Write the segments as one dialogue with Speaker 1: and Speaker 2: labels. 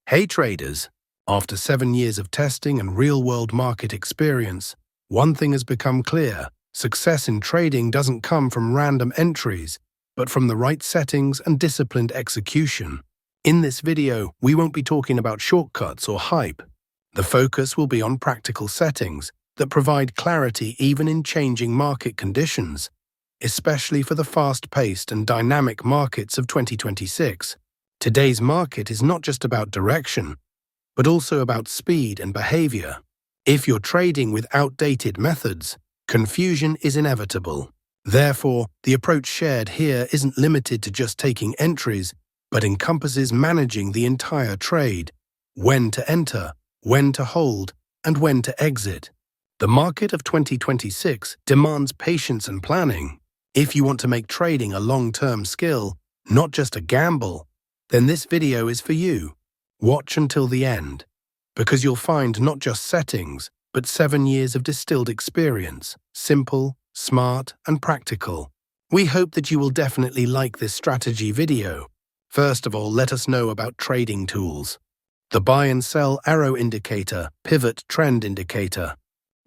Speaker 1: Hey traders! After 7 years of testing and real-world market experience, one thing has become clear. Success in trading doesn't come from random entries, but from the right settings and disciplined execution. In this video, we won't be talking about shortcuts or hype. The focus will be on practical settings that provide clarity even in changing market conditions, especially for the fast-paced and dynamic markets of 2026. Today's market is not just about direction, but also about speed and behavior. If you're trading with outdated methods, confusion is inevitable. Therefore, the approach shared here isn't limited to just taking entries, but encompasses managing the entire trade, when to enter, when to hold, and when to exit. The market of 2026 demands patience and planning. If you want to make trading a long-term skill, not just a gamble, then this video is for you. Watch until the end, because you'll find not just settings, but 7 years of distilled experience, simple, smart, and practical. We hope that you will definitely like this strategy video. First of all, let us know about trading tools. The buy and sell arrow indicator, pivot trend indicator.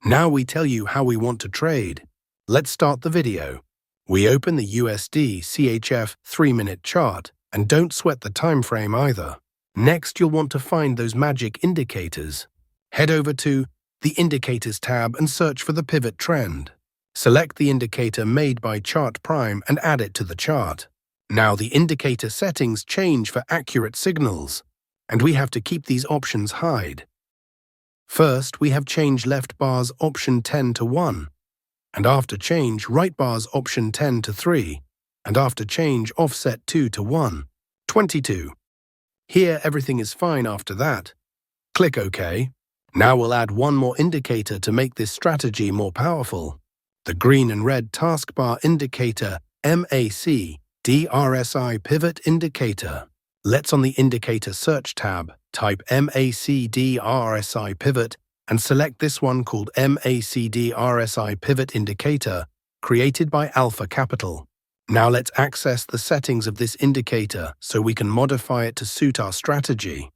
Speaker 1: Now we tell you how we want to trade. Let's start the video. We open the USD CHF 3-minute chart, and don't sweat the time frame either. Next, you'll want to find those magic indicators. Head over to the Indicators tab and search for the pivot trend. Select the indicator made by Chart Prime and add it to the chart. Now the indicator settings change for accurate signals, and we have to keep these options hide. First, we have change left bars option 10 to 1, and after change right bars option 10 to 3, and after change offset 2 to 1, 22. Here everything is fine after that. Click OK. Now we'll add one more indicator to make this strategy more powerful. The green and red taskbar indicator MAC DRSI pivot indicator. Let's on the indicator search tab, type MAC DRSI pivot and select this one called MAC DRSI pivot indicator, created by Alpha Capital. Now let's access the settings of this indicator so we can modify it to suit our strategy.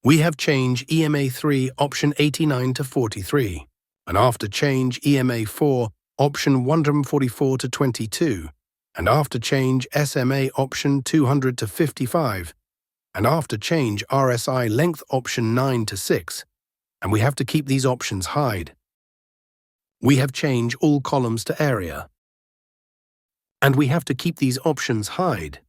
Speaker 1: We have change EMA 3 option 89 to 43, and after change EMA 4 option 144 to 22, and after change SMA option 200 to 55, and after change RSI length option 9 to 6, and we have to keep these options hide. We have change all columns to area, and we have to keep these options hide.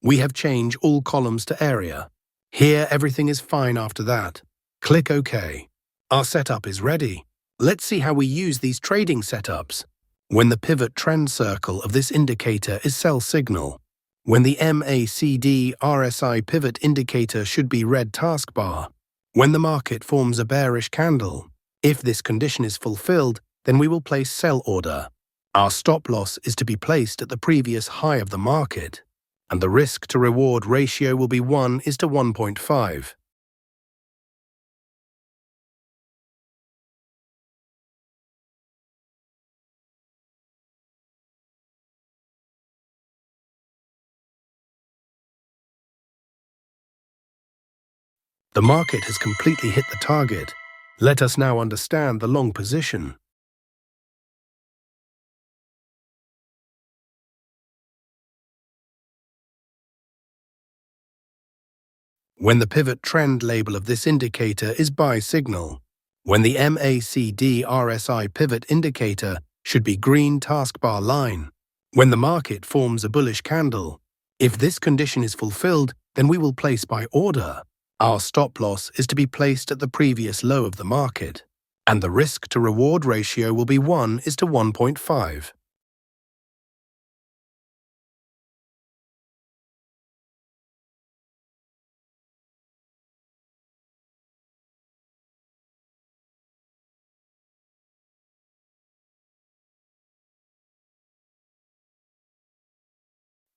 Speaker 1: We have change all columns to area. Here everything is fine after that. Click OK. Our setup is ready. Let's see how we use these trading setups. When the pivot trend circle of this indicator is sell signal. When the MACD RSI pivot indicator should be red taskbar. When the market forms a bearish candle. If this condition is fulfilled, then we will place sell order. Our stop loss is to be placed at the previous high of the market, and the risk-to-reward ratio will be 1:1.5. The market has completely hit the target. Let us now understand the long position. When the pivot trend label of this indicator is buy signal. When the MACD RSI pivot indicator should be green taskbar line. When the market forms a bullish candle. If this condition is fulfilled, then we will place buy order. Our stop loss is to be placed at the previous low of the market, and the risk-to-reward ratio will be 1:1.5.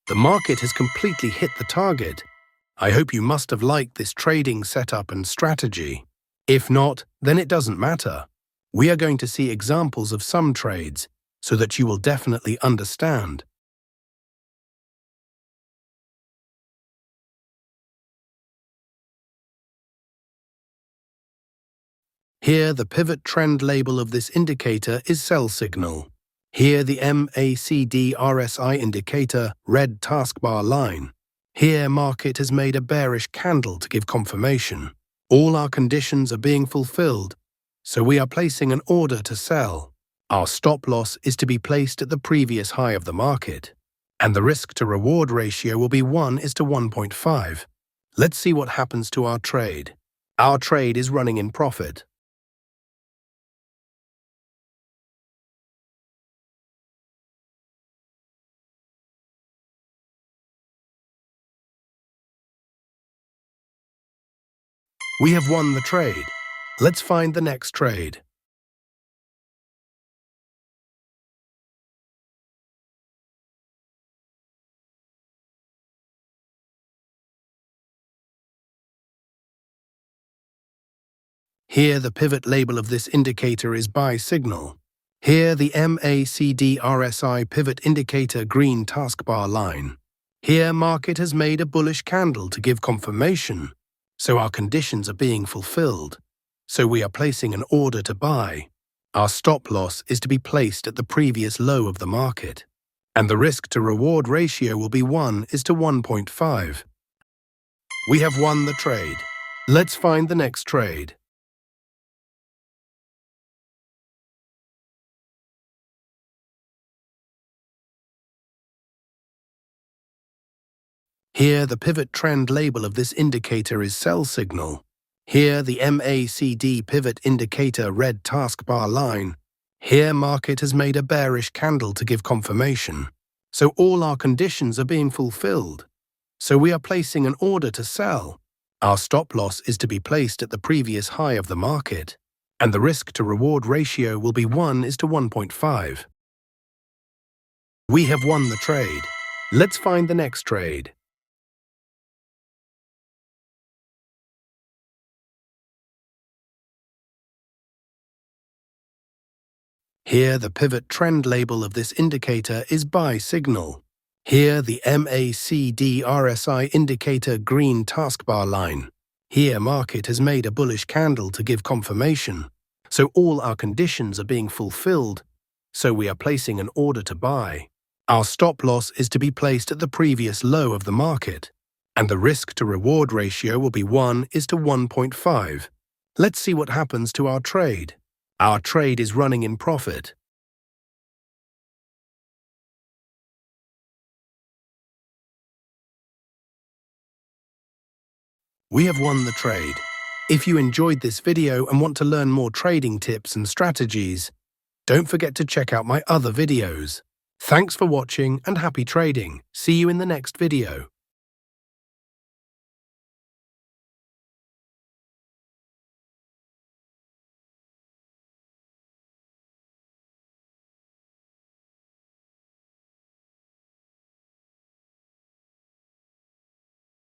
Speaker 1: The market has completely hit the target. I hope you must have liked this trading setup and strategy. If not, then it doesn't matter. We are going to see examples of some trades so that you will definitely understand. Here, the pivot trend label of this indicator is sell signal. Here, the MACD RSI indicator, red taskbar line. Here, market has made a bearish candle to give confirmation. All our conditions are being fulfilled, so we are placing an order to sell. Our stop loss is to be placed at the previous high of the market, and the risk-to-reward ratio will be 1:1.5. Let's see what happens to our trade. Our trade is running in profit. We have won the trade. Let's find the next trade. Here, the pivot label of this indicator is buy signal. Here, the MACD RSI pivot indicator green taskbar line. Here, market has made a bullish candle to give confirmation, so our conditions are being fulfilled. So we are placing an order to buy. Our stop loss is to be placed at the previous low of the market, and the risk-to-reward ratio will be 1:1.5. We have won the trade. Let's find the next trade. Here, the pivot trend label of this indicator is sell signal. Here, the MACD pivot indicator red taskbar line. Here, market has made a bearish candle to give confirmation, so all our conditions are being fulfilled. So we are placing an order to sell. Our stop loss is to be placed at the previous high of the market, and the risk-to-reward ratio will be 1:1.5. We have won the trade. Let's find the next trade. Here, the pivot trend label of this indicator is buy signal. Here, the MACD RSI indicator green taskbar line. Here, market has made a bullish candle to give confirmation, so all our conditions are being fulfilled, so we are placing an order to buy. Our stop loss is to be placed at the previous low of the market, and the risk-to-reward ratio will be 1:1.5. Let's see what happens to our trade. Our trade is running in profit. We have won the trade. If you enjoyed this video and want to learn more trading tips and strategies, don't forget to check out my other videos. Thanks for watching and happy trading. See you in the next video.